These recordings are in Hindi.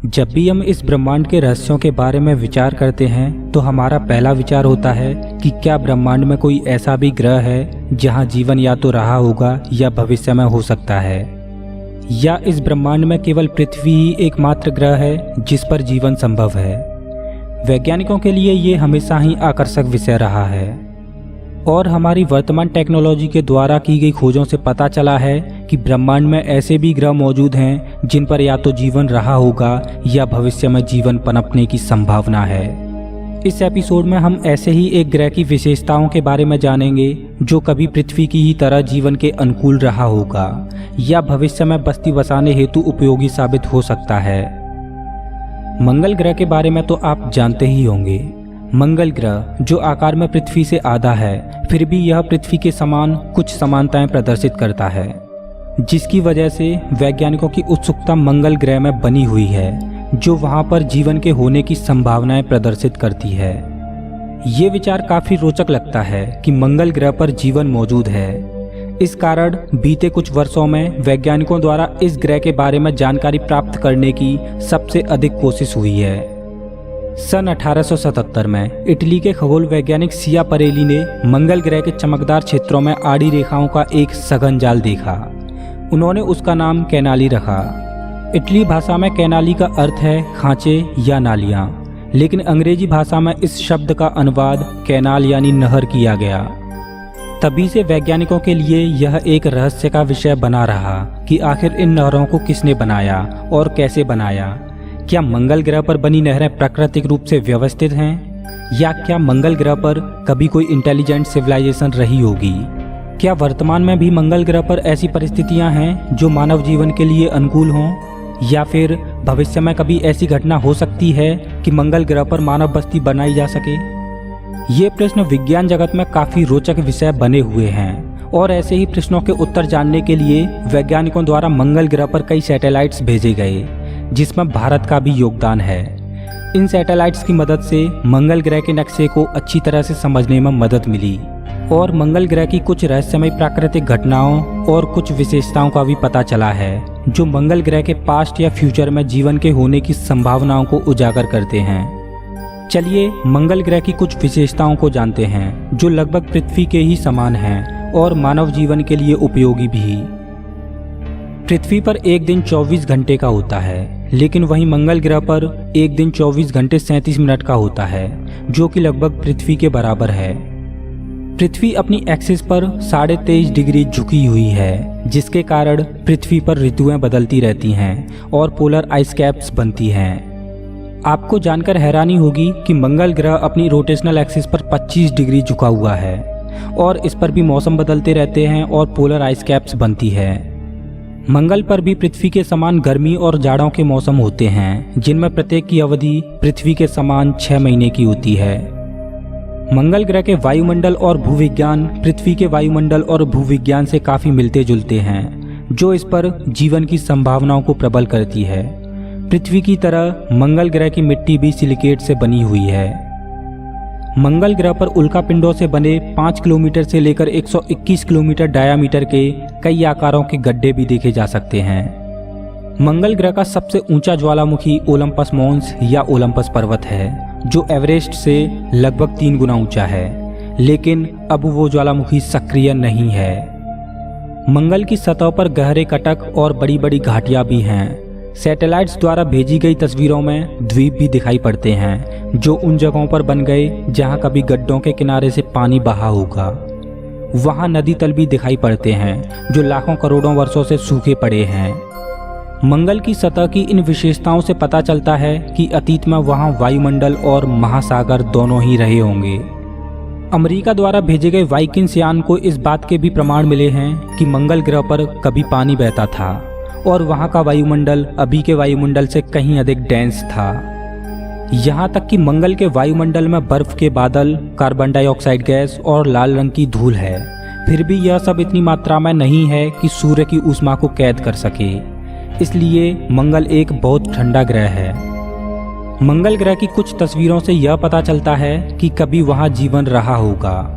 जब भी हम इस ब्रह्मांड के रहस्यों के बारे में विचार करते हैं तो हमारा पहला विचार होता है कि क्या ब्रह्मांड में कोई ऐसा भी ग्रह है जहां जीवन या तो रहा होगा या भविष्य में हो सकता है, या इस ब्रह्मांड में केवल पृथ्वी ही एकमात्र ग्रह है जिस पर जीवन संभव है। वैज्ञानिकों के लिए ये हमेशा ही आकर्षक विषय रहा है और हमारी वर्तमान टेक्नोलॉजी के द्वारा की गई खोजों से पता चला है कि ब्रह्मांड में ऐसे भी ग्रह मौजूद हैं जिन पर या तो जीवन रहा होगा या भविष्य में जीवन पनपने की संभावना है। इस एपिसोड में हम ऐसे ही एक ग्रह की विशेषताओं के बारे में जानेंगे जो कभी पृथ्वी की ही तरह जीवन के अनुकूल रहा होगा या भविष्य में बस्ती बसाने हेतु उपयोगी साबित हो सकता है। मंगल ग्रह के बारे में तो आप जानते ही होंगे। मंगल ग्रह जो आकार में पृथ्वी से आधा है, फिर भी यह पृथ्वी के समान कुछ समानताएं प्रदर्शित करता है, जिसकी वजह से वैज्ञानिकों की उत्सुकता मंगल ग्रह में बनी हुई है, जो वहां पर जीवन के होने की संभावनाएं प्रदर्शित करती है। ये विचार काफी रोचक लगता है कि मंगल ग्रह पर जीवन मौजूद है। इस कारण बीते कुछ वर्षों में वैज्ञानिकों द्वारा इस ग्रह के बारे में जानकारी प्राप्त करने की सबसे अधिक कोशिश हुई है। सन 1877 में इटली के खगोल वैज्ञानिक सियापरेली ने मंगल ग्रह के चमकदार क्षेत्रों में आड़ी रेखाओं का एक सघन जाल देखा। उन्होंने उसका नाम कैनाली रखा। इटली भाषा में कैनाली का अर्थ है खांचे या नालियां, लेकिन अंग्रेजी भाषा में इस शब्द का अनुवाद कैनाल यानी नहर किया गया। तभी से वैज्ञानिकों के लिए यह एक रहस्य का विषय बना रहा कि आखिर इन नहरों को किसने बनाया और कैसे बनाया। क्या मंगल ग्रह पर बनी नहरें प्राकृतिक रूप से व्यवस्थित हैं, या क्या मंगल ग्रह पर कभी कोई इंटेलिजेंट सिविलाइजेशन रही होगी? क्या वर्तमान में भी मंगल ग्रह पर ऐसी परिस्थितियां हैं जो मानव जीवन के लिए अनुकूल हों, या फिर भविष्य में कभी ऐसी घटना हो सकती है कि मंगल ग्रह पर मानव बस्ती बनाई जा सके? ये प्रश्न विज्ञान जगत में काफी रोचक विषय बने हुए हैं और ऐसे ही प्रश्नों के उत्तर जानने के लिए वैज्ञानिकों द्वारा मंगल ग्रह पर कई सैटेलाइट्स भेजे गए, जिसमें भारत का भी योगदान है। इन सैटेलाइट्स की मदद से मंगल ग्रह के नक्शे को अच्छी तरह से समझने में मदद मिली और मंगल ग्रह की कुछ रहस्यमय प्राकृतिक घटनाओं और कुछ विशेषताओं का भी पता चला है जो मंगल ग्रह के पास्ट या फ्यूचर में जीवन के होने की संभावनाओं को उजागर करते हैं। चलिए मंगल ग्रह की कुछ विशेषताओं को जानते हैं जो लगभग पृथ्वी के ही समान हैं और मानव जीवन के लिए उपयोगी भी। पृथ्वी पर एक दिन 24 घंटे का होता है, लेकिन वहीं मंगल ग्रह पर एक दिन 24 घंटे 37 मिनट का होता है, जो कि लगभग पृथ्वी के बराबर है। पृथ्वी अपनी एक्सिस पर 23.5 डिग्री झुकी हुई है, जिसके कारण पृथ्वी पर ऋतुएं बदलती रहती हैं और पोलर आइस कैप्स बनती हैं। आपको जानकर हैरानी होगी कि मंगल ग्रह अपनी रोटेशनल एक्सिस पर 25 डिग्री झुका हुआ है और इस पर भी मौसम बदलते रहते हैं और पोलर आइस कैप्स बनती है। मंगल पर भी पृथ्वी के समान गर्मी और जाड़ों के मौसम होते हैं, जिनमें प्रत्येक की अवधि पृथ्वी के समान 6 महीने की होती है। मंगल ग्रह के वायुमंडल और भूविज्ञान पृथ्वी के वायुमंडल और भूविज्ञान से काफी मिलते जुलते हैं, जो इस पर जीवन की संभावनाओं को प्रबल करती है। पृथ्वी की तरह मंगल ग्रह की मिट्टी भी सिलिकेट से बनी हुई है। मंगल ग्रह पर उल्कापिंडों से बने 5 किलोमीटर से लेकर 121 किलोमीटर डायामीटर के कई आकारों के गड्ढे भी देखे जा सकते हैं। मंगल ग्रह का सबसे ऊंचा ज्वालामुखी ओलंपस मॉन्स या ओलंपस पर्वत है, जो एवरेस्ट से लगभग 3 गुना ऊंचा है, लेकिन अब वो ज्वालामुखी सक्रिय नहीं है। मंगल की सतह पर गहरे कटक और बड़ी बड़ी घाटियां भी हैं। सैटेलाइट्स द्वारा भेजी गई तस्वीरों में द्वीप भी दिखाई पड़ते हैं, जो उन जगहों पर बन गए जहां कभी गड्ढों के किनारे से पानी बहा होगा। वहां नदी तल भी दिखाई पड़ते हैं जो लाखों करोड़ों वर्षों से सूखे पड़े हैं। मंगल की सतह की इन विशेषताओं से पता चलता है कि अतीत में वहां वायुमंडल और महासागर दोनों ही रहे होंगे। अमेरिका द्वारा भेजे गए वाइकिन्स यान को इस बात के भी प्रमाण मिले हैं कि मंगल ग्रह पर कभी पानी बहता था और वहां का वायुमंडल अभी के वायुमंडल से कहीं अधिक डेंस था। यहाँ तक कि मंगल के वायुमंडल में बर्फ के बादल, कार्बन डाइऑक्साइड गैस और लाल रंग की धूल है। फिर भी यह सब इतनी मात्रा में नहीं है कि सूर्य की ऊष्मा को कैद कर सके, इसलिए मंगल एक बहुत ठंडा ग्रह है। मंगल ग्रह की कुछ तस्वीरों से यह पता चलता है कि कभी वहां जीवन रहा होगा।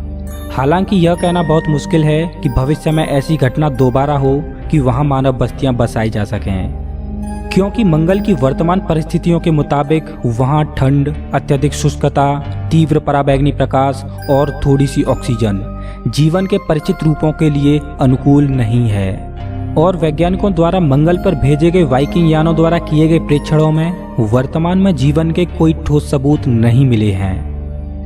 हालांकि यह कहना बहुत मुश्किल है कि भविष्य में ऐसी घटना दोबारा हो कि वहां मानव बस्तियां बसाई जा सकें, क्योंकि मंगल की वर्तमान परिस्थितियों के मुताबिक वहां ठंड, अत्यधिक शुष्कता, तीव्र पराबैंगनी प्रकाश और थोड़ी सी ऑक्सीजन जीवन के परिचित रूपों के लिए अनुकूल नहीं है। और वैज्ञानिकों द्वारा मंगल पर भेजे गए वाइकिंग यानों द्वारा किए गए प्रेक्षणों में वर्तमान में जीवन के कोई ठोस सबूत नहीं मिले हैं।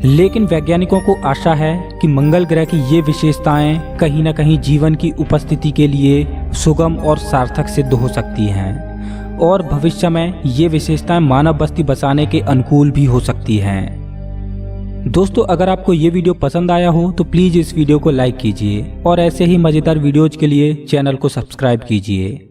लेकिन वैज्ञानिकों को आशा है कि मंगल ग्रह की ये विशेषताएं कहीं न कहीं जीवन की उपस्थिति के लिए सुगम और सार्थक सिद्ध हो सकती हैं और भविष्य में ये विशेषताएं मानव बस्ती बसाने के अनुकूल भी हो सकती हैं। दोस्तों, अगर आपको ये वीडियो पसंद आया हो तो प्लीज़ इस वीडियो को लाइक कीजिए और ऐसे ही मज़ेदार वीडियोज़ के लिए चैनल को सब्सक्राइब कीजिए।